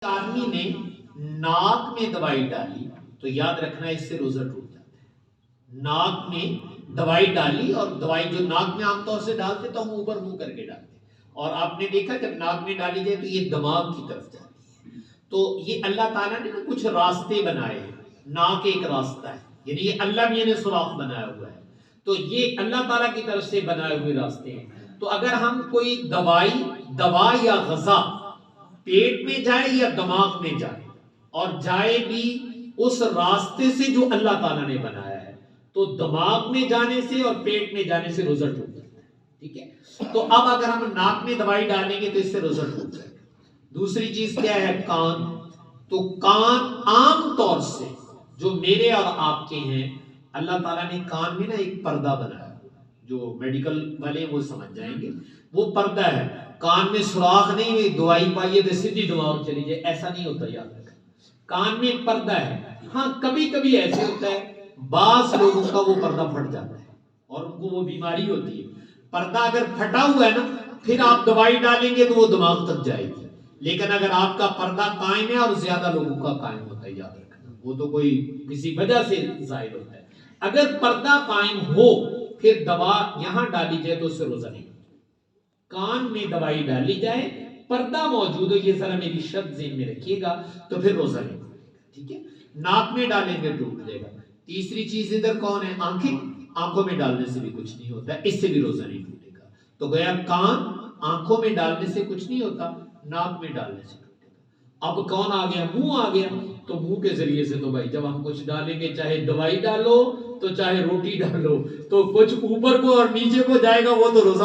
آدمی نے ناک میں دوائی ڈالی تو یاد رکھنا اس سے روزہ ٹوٹ جاتا ہے۔ ناک میں دوائی ڈالی، اور دوائی جو ناک میں عام طور سے ڈالتے تو ہم اوپر منہ کر کے ڈالتے، اور آپ نے دیکھا جب ناک میں ڈالی جائے تو یہ دماغ کی طرف جاتی ہے۔ تو یہ اللہ تعالیٰ نے کچھ راستے بنائے ہیں، ناک ایک راستہ ہے، یعنی یہ اللہ نے سوراخ بنایا ہوا ہے، تو یہ اللہ تعالیٰ کی طرف سے بنائے ہوئے راستے ہیں۔ تو اگر ہم کوئی دوا یا غذا پیٹ میں جائے یا دماغ میں جائے، اور جائے بھی اس راستے سے جو اللہ تعالیٰ نے بنایا ہے، تو دماغ میں جانے سے اور پیٹ میں جانے سے روزہ ٹوٹ جاتا ہے، ٹھیک ہے۔ تو اب اگر ہم ناک میں دوائی ڈالیں گے تو اس سے روزہ ٹوٹ جائے گا۔ دوسری چیز کیا ہے؟ کان۔ تو کان عام طور سے جو میرے اور آپ کے ہیں، اللہ تعالیٰ نے کان میں ایک پردہ بنایا، جو میڈیکل والے وہ سمجھ جائیں گے، وہ پردہ ہے۔ کان میں سوراخ نہیں ہوئی، دوائی پائیے تو سیدھی دماغ چلی جائے، ایسا نہیں ہوتا، یاد رکھیں۔ کان میں ایک پردہ ہے۔ ہاں کبھی کبھی ایسے ہوتا ہے، بعض لوگوں کا وہ پردہ پھٹ جاتا ہے اور ان کو وہ بیماری ہوتی ہے۔ پردہ اگر پھٹا ہوا ہے نا، پھر آپ دوائی ڈالیں گے تو وہ دماغ تک جائے گی، لیکن اگر آپ کا پردہ قائم ہے، اور زیادہ لوگوں کا قائم ہوتا ہے، یاد رکھنا، وہ تو کوئی کسی وجہ سے ظاہر ہوتا ہے۔ اگر پردہ قائم ہو پھر دوا یہاں ڈالی جائے تو اس سے روزہ نہیں۔ کان میں دوائی ڈالی جائے، پردہ موجود ہو، یہ ذرا میری شرط ذہن میں رکھیے گا، تو پھر روزہ نہیں ٹوٹے گا، ٹھیک ہے۔ ناک میں ڈالیں گے ٹوٹ جائے گا۔ تیسری چیز ادھر کون ہے؟ آنکھیں۔ آنکھوں میں ڈالنے سے بھی کچھ نہیں ہوتا ہے، اس سے بھی روزہ نہیں ٹوٹے گا۔ تو گیا کان، آنکھوں میں ڈالنے سے کچھ نہیں ہوتا، ناک میں ڈالنے سے ٹوٹے گا۔ اب کون آ گیا؟ منہ آ گیا۔ تو منہ کے ذریعے سے تو بھائی جب ہم کچھ ڈالیں گے، چاہے دوائی ڈالو تو چاہے روٹی ڈالو، تو کچھ اوپر کو اور نیچے کو جائے گا، وہ تو روزہ